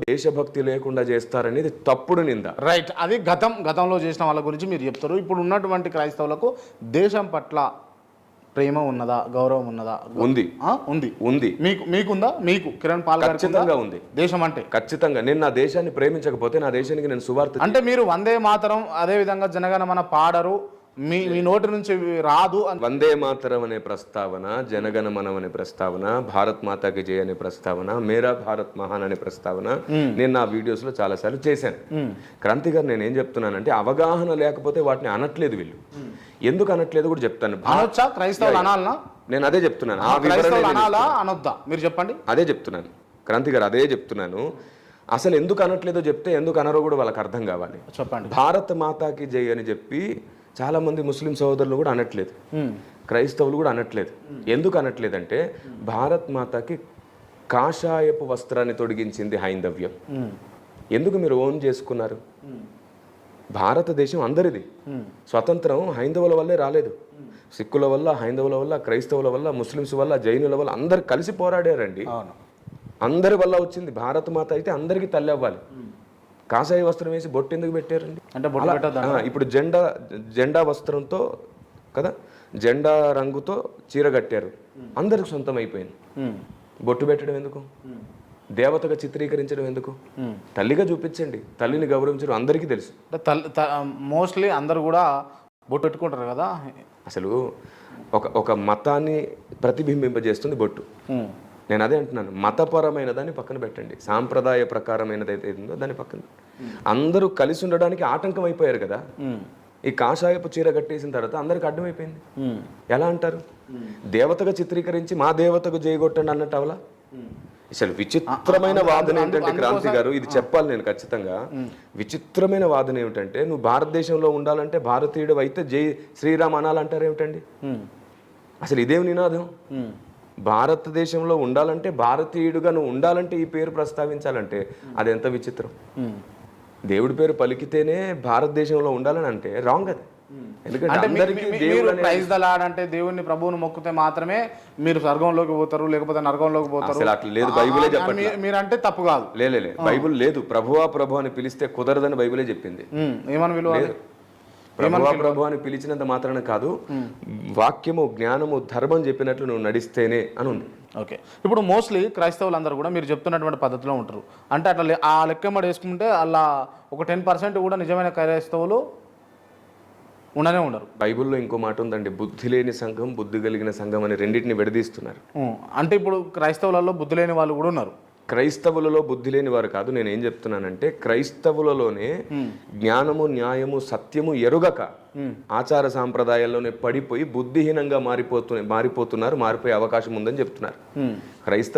దేశభక్తి లేకుండా చేస్తారనేది తప్పుడు నింద. రైట్, అది గతంలో చేసిన వాళ్ళ గురించి మీరు చెప్తారు. ఇప్పుడు ఉన్నటువంటి క్రైస్తవులకు దేశం పట్ల ప్రేమ ఉన్నదా, గౌరవం ఉన్నదా? ఉంది. ఉంది. మీకుందా? మీకు కిరణ్ పాల్ గారికి ఖచ్చితంగా ఉంది. దేశం అంటే ఖచ్చితంగా. నేను నా దేశాన్ని ప్రేమించకపోతే నా దేశానికి నేను సువార్త అంటే మీరు వందే మాతరం అదే విధంగా జనగణమన పాడరు, మీ నోటి నుంచి రాదు. వందే మాతరం అనే ప్రస్తావన, జనగణమనం అనే ప్రస్తావన, భారత్ మాతాకి జై అనే ప్రస్తావన, మేరా భారత్ మహాన్ అనే ప్రస్తావన నేను నా వీడియోస్ లో చాలా సార్లు చేశాను. క్రాంతి గారు నేను ఏం చెప్తున్నానంటే అవగాహన లేకపోతే వాటిని అనట్లేదు వీళ్ళు. ఎందుకు అనట్లేదు కూడా చెప్తాను. అనొచ్చా? క్రైస్తవులు అనాలనా? నేను అదే చెప్తున్నాను. అనొద్దా మీరు చెప్పండి. అదే చెప్తున్నాను క్రాంతి గారు, అదే చెప్తున్నాను. అసలు ఎందుకు అనట్లేదో చెప్తే ఎందుకు అనరో కూడా వాళ్ళకి అర్థం కావాలి. చెప్పండి. భారత్ మాతాకి జై అని చెప్పి చాలా మంది ముస్లిం సోదరులు కూడా అనట్లేదు, క్రైస్తవులు కూడా అనట్లేదు. ఎందుకు అనట్లేదంటే భారత్ మాతాకి కాషాయపు వస్త్రాన్ని తొడిగించింది హైందవ్యం. ఎందుకు మీరు ఓన్ చేసుకున్నారు? భారతదేశం అందరిది. స్వతంత్రం హైందవుల వల్లే రాలేదు. సిక్కుల వల్ల, హైందవుల వల్ల, క్రైస్తవుల వల్ల, ముస్లిమ్స్ వల్ల, జైనుల వల్ల అందరు కలిసి పోరాడారండి. అందరి వల్ల వచ్చింది. భారత మాత అయితే అందరికీ తల్లి అవ్వాలి. కాషాయ వస్త్రం వేసి బొట్టు ఎందుకు పెట్టారండి? అంటే ఇప్పుడు జెండా వస్త్రంతో కదా, జెండా రంగుతో చీర కట్టారు, అందరికి సొంతం అయిపోయింది. బొట్టు పెట్టడం ఎందుకు? దేవతగా చిత్రీకరించడం ఎందుకు? తల్లిగా చూపించండి. తల్లిని గౌరవించడం అందరికీ తెలుసు. మోస్ట్లీ అందరు కూడా బొట్టు పెట్టుకుంటారు కదా. అసలు ఒక మతాన్ని ప్రతిబింబింపజేస్తుంది బొట్టు. నేను అదే అంటున్నాను. మతపరమైన దాన్ని పక్కన పెట్టండి, సాంప్రదాయ ప్రకారమైనది అయితే ఉందో దాన్ని పక్కన. అందరూ కలిసి ఉండడానికి ఆటంకం అయిపోయారు కదా. ఈ కాషాయపు చీర కట్టేసిన తర్వాత అందరికి అడ్డమైపోయింది. ఎలా అంటారు? దేవతగా చిత్రీకరించి మా దేవతకు జయగొట్టండి అన్నట్టు అవలా. అసలు విచిత్రమైన వాదన ఏంటంటే క్రాంతి గారు, ఇది చెప్పాలి నేను ఖచ్చితంగా. విచిత్రమైన వాదన ఏమిటంటే నువ్వు భారతదేశంలో ఉండాలంటే భారతీయుడు అయితే జై శ్రీరామ్ అనాలంటారు ఏమిటండి? అసలు ఇదేం నినాదం? భారతదేశంలో ఉండాలంటే భారతీయుడుగా నువ్వు ఉండాలంటే ఈ పేరు ప్రస్తావించాలంటే అది ఎంత విచిత్రం. దేవుడి పేరు పలికితేనే భారతదేశంలో ఉండాలని అంటే రాంగ్ అది. ఎందుకంటే దేవుని ప్రభువును మొక్కితే మాత్రమే మీరు స్వర్గంలోకి పోతారు, లేకపోతే నరకంలోకి పోతారు. అసలు అట్లా లేదు. బైబిలే చెప్పండి. మీరంటే తప్పు కాదు. లేదు బైబిల్ లేదు. ప్రభువా ప్రభు అని పిలిస్తే కుదరదని బైబిలే చెప్పింది. ఏమని విలువ? ప్రభువా ప్రభు అని పిలిచినంత మాత్రాన కాదు, వాక్యము, జ్ఞానము, ధర్మం చెప్పినట్లు నువ్వు నడిస్తేనే అని ఉంది. ఓకే, ఇప్పుడు మోస్ట్లీ క్రైస్తవులందరూ కూడా మీరు చెప్తున్నటువంటి పద్ధతిలో ఉంటారు. అంటే అట్లా ఆ లెక్కమ్మడి వేసుకుంటే అలా ఒక 10% కూడా నిజమైన క్రైస్తవులు ఉండనే ఉండరు. బైబిల్లో ఇంకో మాట ఉందండి, బుద్ధి లేని సంఘం, బుద్ధి కలిగిన సంఘం అని రెండింటిని విడదీస్తున్నారు. అంటే ఇప్పుడు క్రైస్తవులలో బుద్ధి లేని వాళ్ళు కూడా ఉన్నారు. క్రైస్తవులలో బుద్ధి లేని వారు కాదు. నేను ఏం చెప్తున్నానంటే క్రైస్తవులలోనే జ్ఞానము, న్యాయము, సత్యము ఎరుగక ఆచార సాంప్రదాయాల్లోనే పడిపోయి బుద్ధిహీనంగా మారిపోయే అవకాశం ఉందని చెప్తున్నారు. క్రైస్తవ